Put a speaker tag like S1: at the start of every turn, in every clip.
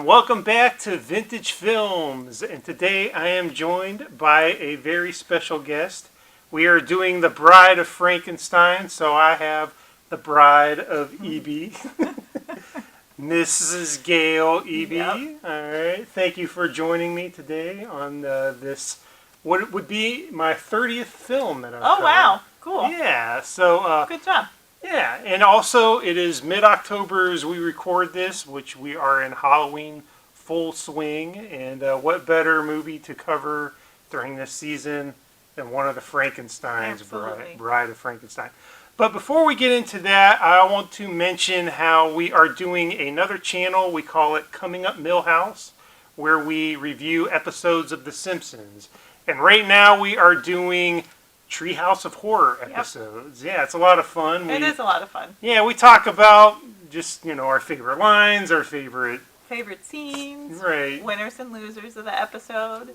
S1: welcome back to Vintage Films. And today I am joined by a very special guest. We are doing the Bride of Frankenstein, so I have the Bride of E.B., Mrs. Gail E.B.
S2: Yep.
S1: All right, thank you for joining me today on this, what would be my 30th film that I've
S2: Oh, wow. Cool.
S1: Yeah, so...
S2: Good job.
S1: Yeah, and also it is mid-October as we record this, which we are in Halloween full swing. And what better movie to cover during this season than one of the Frankensteins, Bride of Frankenstein. But before we get into that, I want to mention how we are doing another channel. We call it Coming Up Millhouse, where we review episodes of The Simpsons. And right now we are doing Treehouse of Horror episodes. Yep. Yeah, it's a lot of fun.
S2: It is a lot of fun.
S1: Yeah, we talk about just, our favorite lines, our favorite
S2: scenes,
S1: right?
S2: Winners and losers of the episode.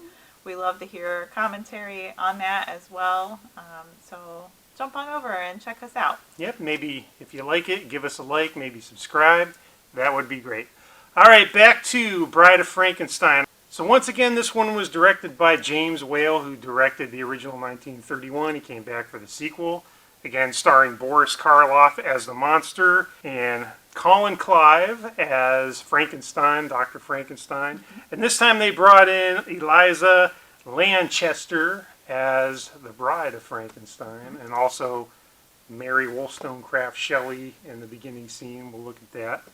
S2: We love to hear commentary on that as well. So jump on over and check us out.
S1: Yep, maybe if you like it, give us a like, maybe subscribe. That would be great. All right, back to Bride of Frankenstein. So once again, this one was directed by James Whale, who directed the original 1931. He came back for the sequel. Again, starring Boris Karloff as the monster and Colin Clive as Frankenstein, Dr. Frankenstein. And this time they brought in Eliza Lanchester as the Bride of Frankenstein, and also Mary Wollstonecraft Shelley in the beginning scene. We'll look at that.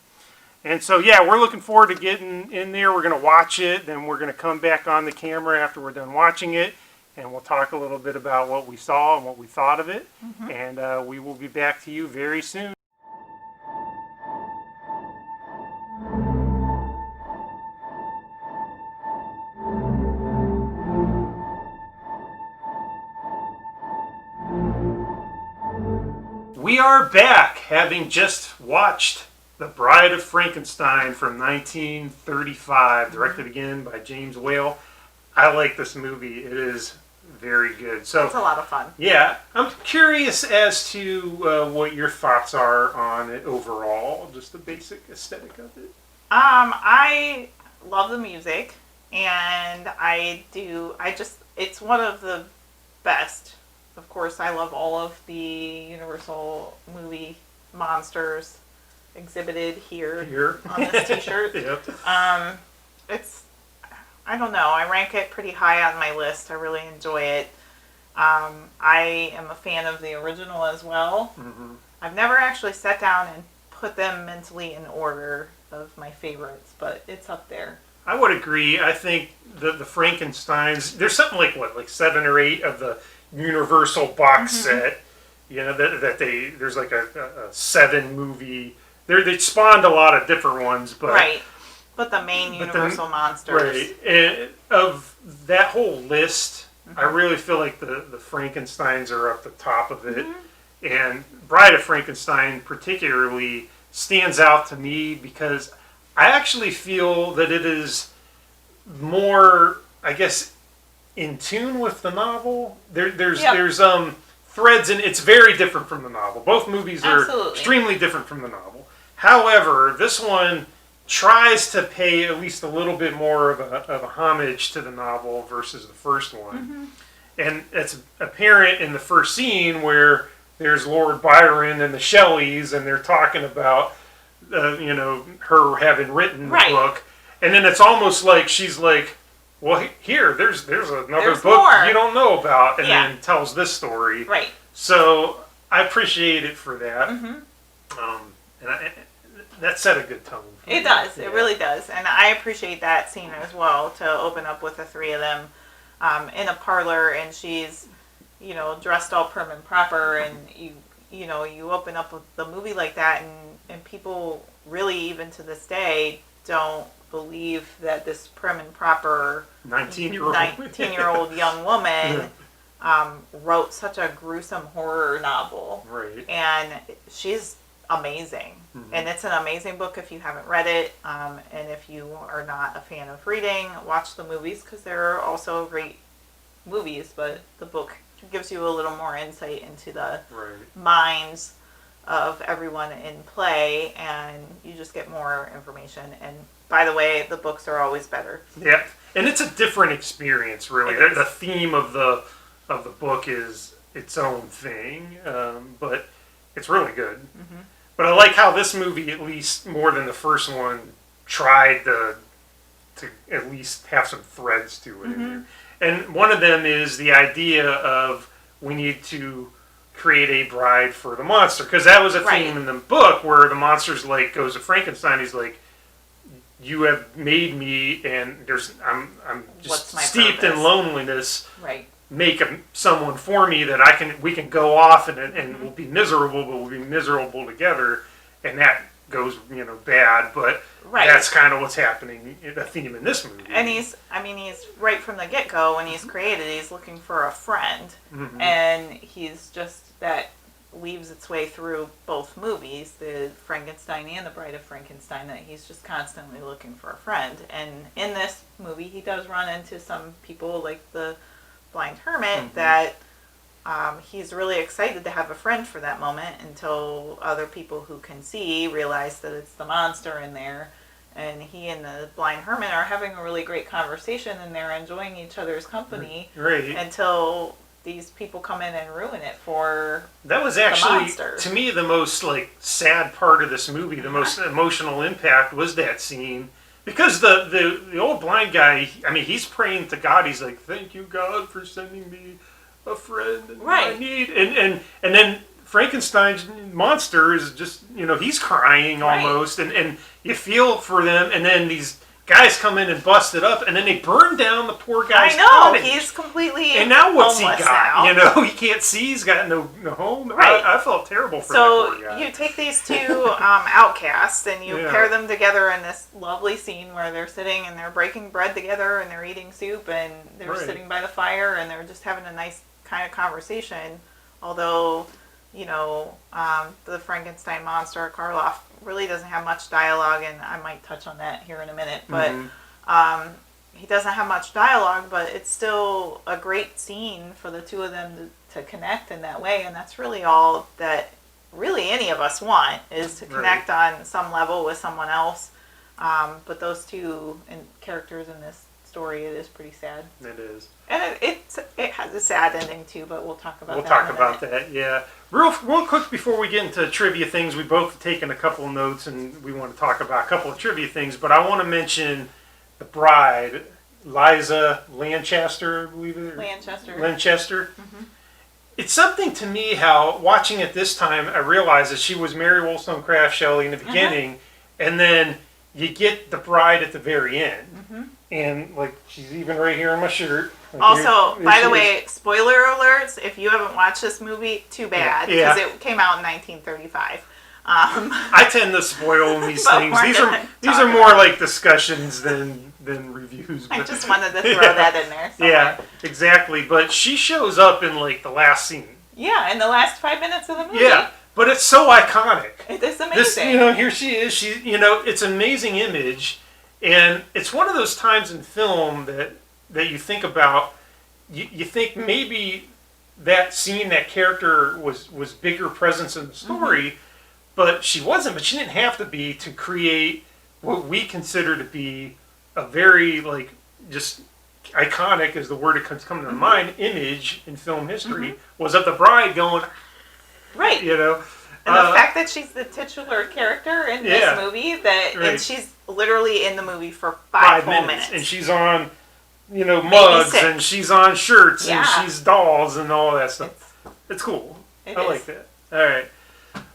S1: And so, yeah, we're looking forward to getting in there. We're going to watch it, then we're going to come back on the camera after we're done watching it, and we'll talk a little bit about what we saw and what we thought of it. Mm-hmm. And we will be back to you very soon. We are back, having just watched The Bride of Frankenstein from 1935, directed again by James Whale. I like this movie. It is very good. So
S2: it's a lot of fun.
S1: Yeah, I'm curious as to what your thoughts are on it overall, just the basic aesthetic of it.
S2: I love the music, and it's one of the best. Of course, I love all of the Universal movie monsters exhibited here on this t-shirt.
S1: Yep.
S2: I don't know, I rank it pretty high on my list. I really enjoy it. I am a fan of the original as well. Mm-hmm. I've never actually sat down and put them mentally in order of my favorites, but it's up there.
S1: I would agree. I think the Frankensteins, there's something like 7 or 8 of the Universal box set. There's like a 7 movie. They spawned a lot of different ones, but
S2: right. But the main Universal monsters,
S1: right? And of that whole list, I really feel like the Frankensteins are up the top of it, and Bride of Frankenstein particularly stands out to me because I actually feel that it is more, I guess, in tune with the novel. There's threads, and it's very different from the novel. Both movies are extremely different from the novel. However, this one tries to pay at least a little bit more of a homage to the novel versus the first one. And it's apparent in the first scene where there's Lord Byron and the Shelleys, and they're talking about her having written the book, and then it's almost like she's like, well, here, there's another book more you don't know about, and then tells this story. Right. So I appreciate it for that. And that set a good tone.
S2: It does. It really does. And I appreciate that scene as well, to open up with the 3 of them in a parlor, and she's, dressed all prim and proper, and you open up with the movie like that, and people really, even to this day, don't believe that this prim and proper 19-year-old young woman wrote such a gruesome horror novel.
S1: Right.
S2: And she's amazing. And it's an amazing book if you haven't read it. And if you are not a fan of reading, watch the movies, because they're also great movies, but the book gives you a little more insight into the minds of everyone in play, and you just get more information. And by the way, the books are always better.
S1: Yeah, and it's a different experience, really. The theme of the book is its own thing, but it's really good. Mm-hmm. But I like how this movie, at least more than the first one, tried to at least have some threads to it. Mm-hmm. in there. And one of them is the idea of we need to create a bride for the monster, because that was a theme in the book where the monster's like goes to Frankenstein. He's like, "You have made me, and I'm just steeped in loneliness.
S2: Right.
S1: Make someone for me that we can go off and we'll be miserable, but we'll be miserable together." And that goes bad, but that's kind of what's happening, the theme in this movie.
S2: And he's right from the get-go when he's created, he's looking for a friend, and he's just that weaves its way through both movies, the Frankenstein and the Bride of Frankenstein, that he's just constantly looking for a friend. And in this movie, he does run into some people like the blind hermit that he's really excited to have a friend for that moment, until other people who can see realize that it's the monster in there. And he and the blind hermit are having a really great conversation, and they're enjoying each other's company until these people come in and ruin it for
S1: that was actually, to me, the most sad part of this movie. The most emotional impact was that scene, because the old blind guy, he's praying to God. He's like, "Thank you, God, for sending me a friend I need." And then Frankenstein's monster is just, he's crying almost, and you feel for them, and then these guys come in and bust it up, and then they burn down the poor guy's cottage.
S2: He's completely
S1: and now what's he got?
S2: Now.
S1: He can't see, he's got no home. I felt terrible for that poor guy.
S2: So you take these two outcasts and you pair them together in this lovely scene where they're sitting and they're breaking bread together and they're eating soup and they're sitting by the fire and they're just having a nice kind of conversation. Although, the Frankenstein monster, Karloff, really doesn't have much dialogue, and I might touch on that here in a minute, but he doesn't have much dialogue, but it's still a great scene for the two of them to connect in that way, and that's really all that really any of us want, is to connect on some level with someone else. But those two characters in this story, it is pretty sad.
S1: It is.
S2: And it has a sad ending too, but we'll talk about that.
S1: We'll talk about that, yeah. Real quick before we get into trivia things, we both have taken a couple of notes and we want to talk about a couple of trivia things, but I want to mention the bride, Liza Lanchester, I believe it is. Lanchester. Mm-hmm. It's something to me how, watching it this time, I realized that she was Mary Wollstonecraft Shelley in the beginning, and then you get the bride at the very end. Mm-hmm. And she's even right here on my shirt.
S2: Also, by the way, spoiler alerts, if you haven't watched this movie, too bad, because it came out in 1935.
S1: I tend to spoil these things. These are more like discussions than reviews.
S2: But I just wanted to throw that in there. Somewhere.
S1: Yeah, exactly. But she shows up in the last scene.
S2: Yeah, in the last 5 minutes of the movie.
S1: Yeah, but it's so iconic.
S2: It is amazing.
S1: Here she is. It's an amazing image. And it's one of those times in film that you think about, you think maybe that scene, that character was bigger presence in the story, but she wasn't. But she didn't have to be to create what we consider to be a very, just iconic, is the word that comes to mind, image in film history, was of the bride going,
S2: right. And the fact that she's the titular character in this movie, and she's literally in the movie for 5 whole minutes.
S1: And she's on, mugs, and she's on shirts, and she's dolls, and all that stuff. It's cool. I like that. All right.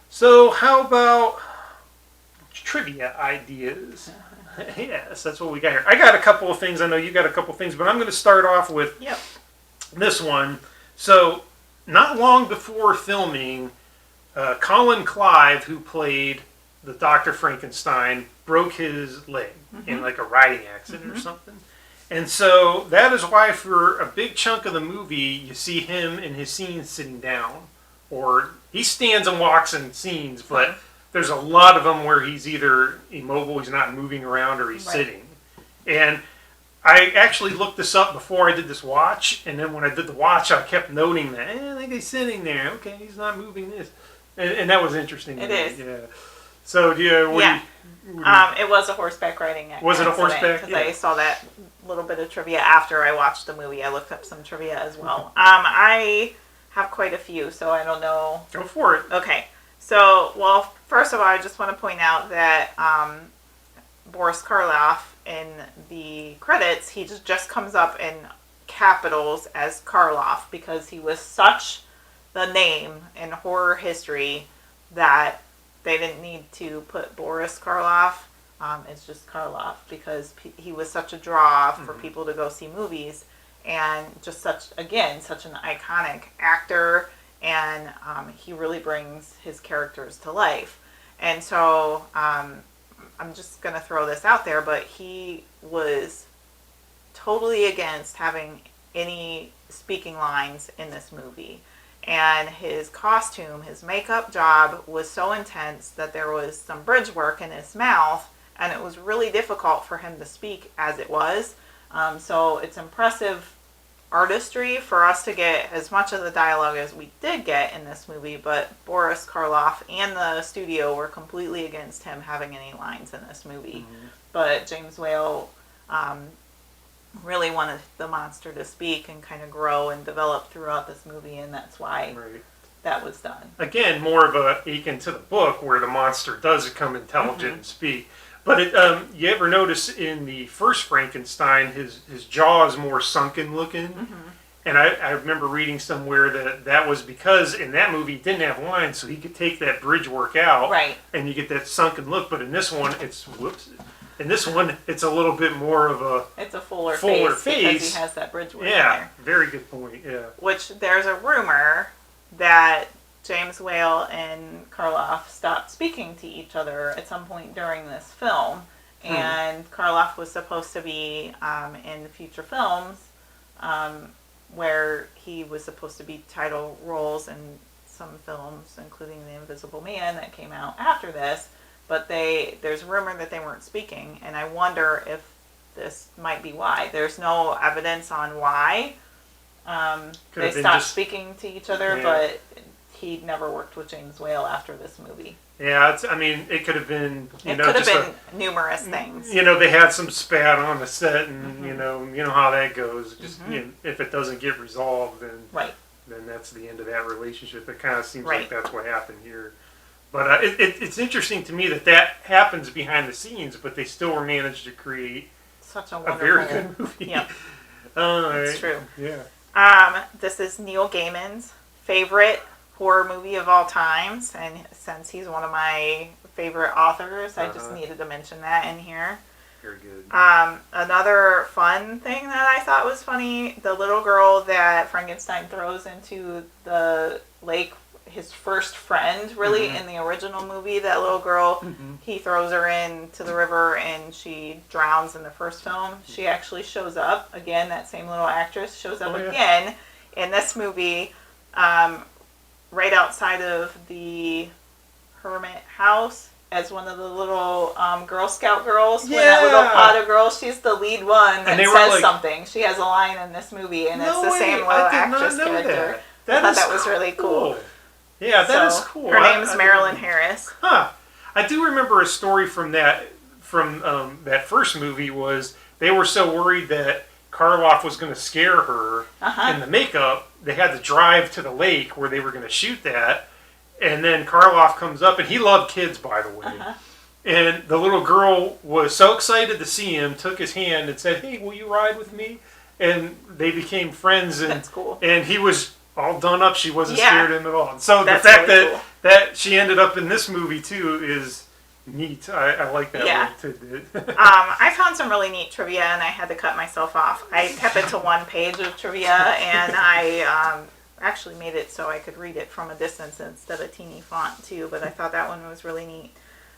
S1: So how about trivia ideas? Yes, that's what we got here. I got a couple of things. I know you got a couple of things, but I'm going to start off with this one. So not long before filming, Colin Clive, who played the Dr. Frankenstein, broke his leg in a riding accident or something. And so that is why for a big chunk of the movie, you see him in his scenes sitting down. Or he stands and walks in scenes, but there's a lot of them where he's either immobile, he's not moving around, or he's sitting. And I actually looked this up before I did this watch, and then when I did the watch, I kept noting that, I think he's sitting there. Okay, he's not moving this. And that was interesting.
S2: It is.
S1: Yeah. So,
S2: Yeah. It was a horseback riding accident.
S1: Was it a horseback?
S2: Because I saw that little bit of trivia after I watched the movie. I looked up some trivia as well. I have quite a few, so I don't know.
S1: Go for it.
S2: Okay. So, well, first of all, I just want to point out that Boris Karloff in the credits, he just comes up in capitals as Karloff because he was such the name in horror history that they didn't need to put Boris Karloff. It's just Karloff because he was such a draw for people to go see movies, and just such an iconic actor, and he really brings his characters to life. And so I'm just going to throw this out there, but he was totally against having any speaking lines in this movie. And his costume, his makeup job was so intense that there was some bridge work in his mouth, and it was really difficult for him to speak as it was. So it's impressive artistry for us to get as much of the dialogue as we did get in this movie, but Boris Karloff and the studio were completely against him having any lines in this movie. But James Whale really wanted the monster to speak and kind of grow and develop throughout this movie, and that's why that was done.
S1: Again, more of a akin to the book where the monster does become intelligent and speak. But you ever notice in the first Frankenstein, his jaw is more sunken looking? And I remember reading somewhere that was because in that movie he didn't have lines, so he could take that bridge work out, and you get that sunken look. But in this one, it's a little bit more of a
S2: fuller face because he has that bridge work in there.
S1: Very good point. Yeah.
S2: Which there's a rumor that James Whale and Karloff stopped speaking to each other at some point during this film, and Karloff was supposed to be in future films where he was supposed to be title roles in some films, including The Invisible Man that came out after this. But there's rumor that they weren't speaking, and I wonder if this might be why. There's no evidence on why they stopped speaking to each other, but he never worked with James Whale after this movie.
S1: Yeah, it could have been,
S2: numerous things.
S1: They had some spat on the set, and you know how that goes. Just if it doesn't get resolved, then that's the end of that relationship. It kind of seems like that's what happened here. But it's interesting to me that happens behind the scenes, but they still managed to create
S2: such a
S1: very good movie.
S2: Yeah,
S1: that's
S2: true.
S1: Yeah.
S2: This is Neil Gaiman's favorite horror movie of all times, and since he's one of my favorite authors, I just needed to mention that in here.
S1: Very good.
S2: Another fun thing that I thought was funny, the little girl that Frankenstein throws into the lake, his first friend, really, in the original movie, that little girl, he throws her into the river and she drowns in the first film. She actually shows up, again, that same little actress shows up again in this movie, right outside of the hermit house as one of the little Girl Scout girls. When that little pot of girls, she's the lead one that says something. She has a line in this movie, and it's the same little actress character. I thought that was really cool.
S1: Yeah, that is cool.
S2: Her name is Marilyn Harris.
S1: I do remember a story from that first movie was they were so worried that Karloff was going to scare her in the makeup, they had to drive to the lake where they were going to shoot that. And then Karloff comes up, and he loved kids, by the way. And the little girl was so excited to see him, took his hand and said, "Hey, will you ride with me?" And they became friends. And,
S2: that's cool.
S1: And he was all done up. She wasn't scared of him at all. And so the fact that she ended up in this movie, too, is neat. I like that little tidbit.
S2: I found some really neat trivia, and I had to cut myself off. I kept it to one page of trivia, and I actually made it so I could read it from a distance instead of teeny font, too, but I thought that one was really neat.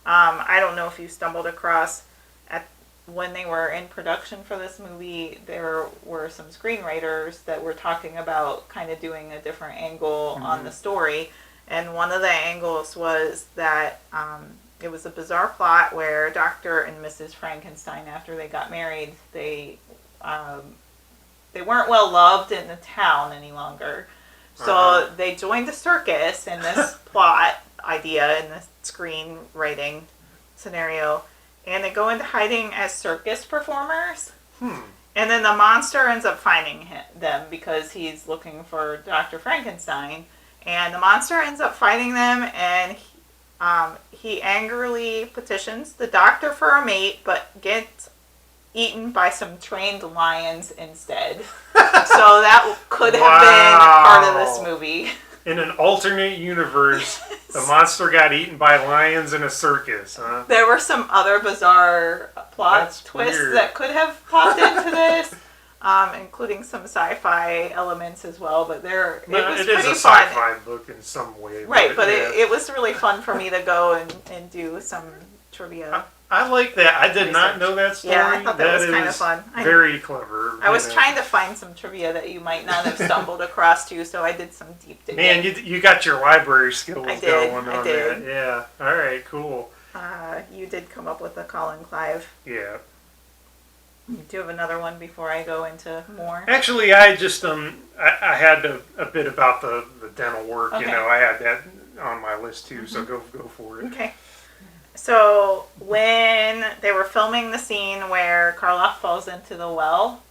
S2: I don't know if you stumbled across, when they were in production for this movie, there were some screenwriters that were talking about kind of doing a different angle on the story, and one of the angles was that it was a bizarre plot where Dr. and Mrs. Frankenstein, after they got married, they weren't well loved in the town any longer. So they joined the circus in this plot, idea in the screenwriting scenario, and they go into hiding as circus performers. And then the monster ends up finding them because he's looking for Dr. Frankenstein. And the monster ends up fighting them, and he angrily petitions the doctor for a mate, but gets eaten by some trained lions instead. So that could have been part of this movie.
S1: In an alternate universe, the monster got eaten by lions in a circus, huh?
S2: There were some other bizarre plot twists that could have popped into this, including some sci-fi elements as well. But it is a
S1: sci-fi book in some way.
S2: Right, but it was really fun for me to go and do some trivia.
S1: I like that. I did not know that story.
S2: Yeah, I thought that was kind of fun.
S1: Very clever.
S2: I was trying to find some trivia that you might not have stumbled across too, so I did some deep digging.
S1: Man, you got your library skills going on
S2: that.
S1: Yeah. All right, cool.
S2: You did come up with a Colin Clive.
S1: Yeah.
S2: Do you have another one before I go into more?
S1: Actually, I just I had a bit about the dental work.
S2: Okay.
S1: I had that on my list too. So go for it.
S2: Okay. So when they were filming the scene where Karloff falls into the well,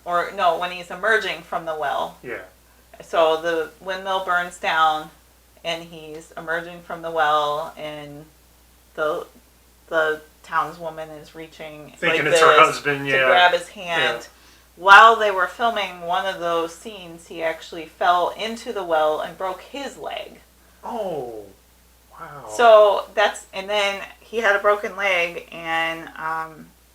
S2: or no, when he's emerging from the well.
S1: Yeah.
S2: So the windmill burns down, and he's emerging from the well, and the townswoman is reaching
S1: thinking it's her husband,
S2: to grab his hand. Yeah. While they were filming one of those scenes, he actually fell into the well and broke his leg.
S1: Oh. Wow.
S2: So and then he had a broken leg, and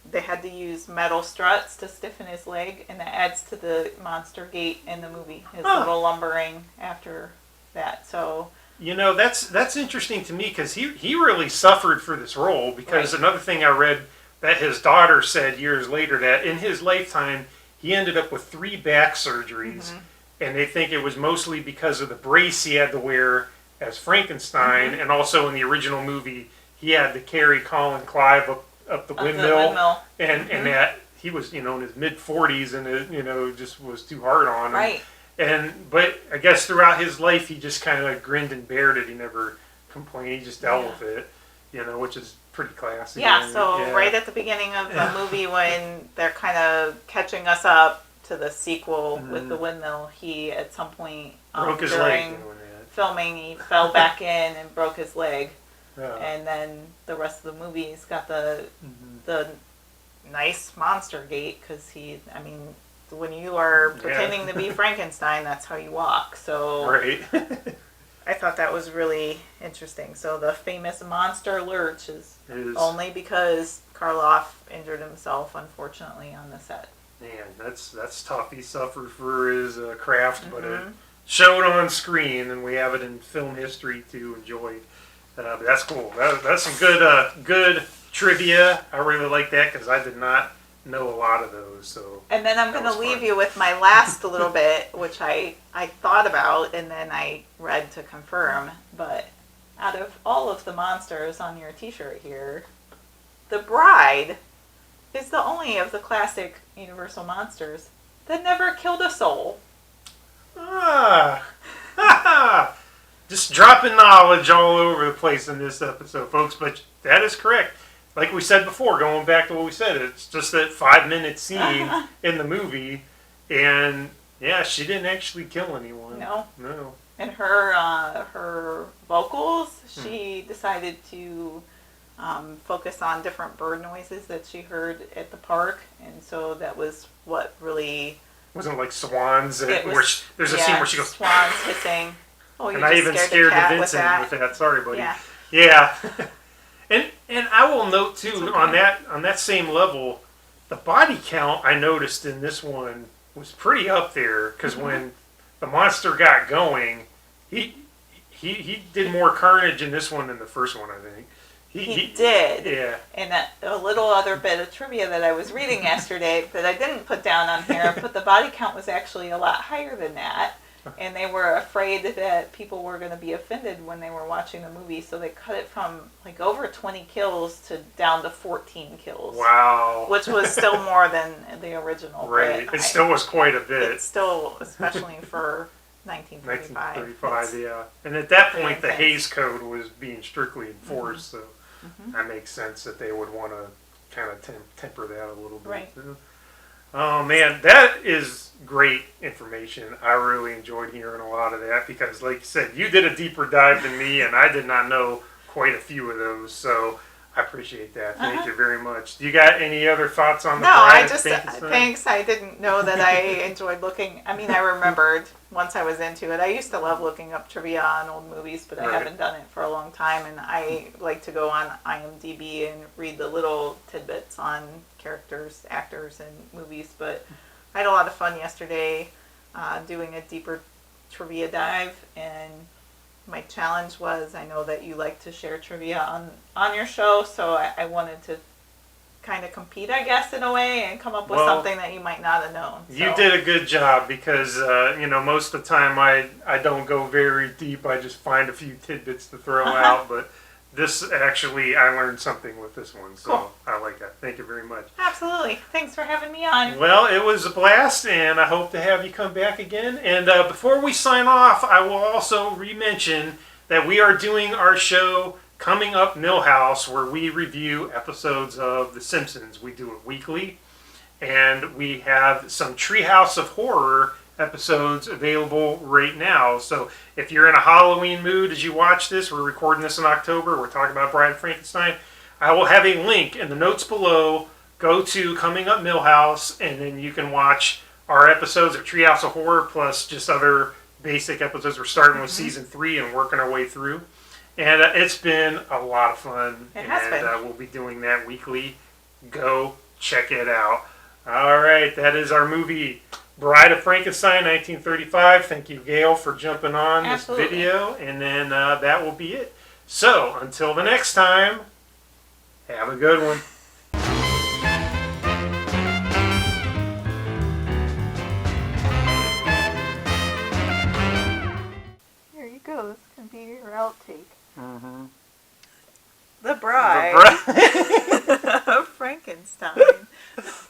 S2: they had to use metal struts to stiffen his leg, and that adds to the monster gait in the movie. His little lumbering after that. So
S1: that's interesting to me because he really suffered for this role because another thing I read that his daughter said years later that in his lifetime he ended up with 3 back surgeries, and they think it was mostly because of the brace he had to wear as Frankenstein, and also in the original movie, he had to carry Colin Clive up the windmill. And that he was, in his mid-40s, and it, just was too hard on him.
S2: Right.
S1: But I guess throughout his life, he just kind of grinned and bared it. He never complained. He just dealt with it, which is pretty classy.
S2: Yeah, right at the beginning of the movie when they're kind of catching us up to the sequel with the windmill, he, at some point,
S1: broke his leg
S2: filming, he fell back in and broke his leg, and then the rest of the movie he's got the nice monster gait because when you are pretending to be Frankenstein, that's how you walk. So I thought that was really interesting. So the famous monster lurch is only because Karloff injured himself, unfortunately, on the set.
S1: Man, that's tough. He suffered for his craft, but it showed on screen, and we have it in film history to enjoy. But that's cool. That's some good trivia. I really like that because I did not know a lot of those. So. And
S2: then I'm going to leave you with my last little bit, which I thought about and then I read to confirm. But out of all of the monsters on your T-shirt here, the Bride is the only of the classic Universal monsters that never killed a soul.
S1: Just dropping knowledge all over the place in this episode, folks. But that is correct. Like we said before, going back to what we said, it's just that 5-minute scene in the movie, and she didn't actually kill anyone.
S2: No. And her vocals, she decided to focus on different bird noises that she heard at the park, and so that was what really.
S1: Wasn't it like swans? There's a scene where she goes.
S2: Swans hissing. Oh, you
S1: and I even scared Vincent with that. Sorry, buddy. Yeah. And I will note too on that same level, the body count I noticed in this one was pretty up there because when the monster got going, he did more carnage in this one than the first one, I think.
S2: He did.
S1: Yeah.
S2: And a little other bit of trivia that I was reading yesterday that I didn't put down on here, but the body count was actually a lot higher than that. And they were afraid that people were going to be offended when they were watching the movie, so they cut it from like over 20 kills to down to 14 kills.
S1: Wow.
S2: Which was still more than the original.
S1: Right. It still was quite a bit.
S2: It's still, especially for 1935.
S1: 1935, yeah. And at that
S2: pretty
S1: point, the
S2: intense.
S1: Hays Code was being strictly enforced, so that makes sense that they would want to kind of temper that a little bit.
S2: Right.
S1: Too. Oh man, that is great information. I really enjoyed hearing a lot of that because, like you said, you did a deeper dive than me, and I did not know quite a few of those. So I appreciate that. Thank you very much. Do you got any other thoughts on the
S2: No,
S1: Bride
S2: I
S1: of
S2: just
S1: Frankenstein?
S2: thanks. I didn't know that I enjoyed looking. I mean, I remembered once I was into it. I used to love looking up trivia on old movies, but I
S1: Right.
S2: haven't done it for a long time. And I like to go on IMDb and read the little tidbits on characters, actors, and movies. But I had a lot of fun yesterday doing a deeper trivia dive, and my challenge was, I know that you like to share trivia on your show, so I wanted to kind of compete, I guess, in a way, and come up with
S1: Well,
S2: something that you might not have known.
S1: You
S2: So,
S1: did a good job because most of the time I don't go very deep. I just find a few tidbits to throw out. But this actually I learned something with this one, so
S2: Cool.
S1: I like that. Thank you very much.
S2: Absolutely. Thanks for having me on.
S1: Well, it was a blast, and I hope to have you come back again. And before we sign off, I will also re-mention that we are doing our show Coming Up Millhouse, where we review episodes of The Simpsons. We do it weekly, and we have some Treehouse of Horror episodes available right now. So if you're in a Halloween mood as you watch this, we're recording this in October, we're talking about Bride of Frankenstein, I will have a link in the notes below. Go to Coming Up Millhouse, and then you can watch our episodes of Treehouse of Horror, plus just other basic episodes. We're starting with season 3 and working our way through. And it's been a lot of fun.
S2: It has been.
S1: We'll be doing that weekly. Go check it out. All right, that is our movie Bride of Frankenstein, 1935. Thank you, Gail, for jumping on
S2: Absolutely.
S1: this video. And then that will be it. So, until the next time, have a good one.
S2: Here you go. This can be your outtake.
S1: Mm-hmm.
S2: The Bride
S1: The Bride.
S2: of Frankenstein.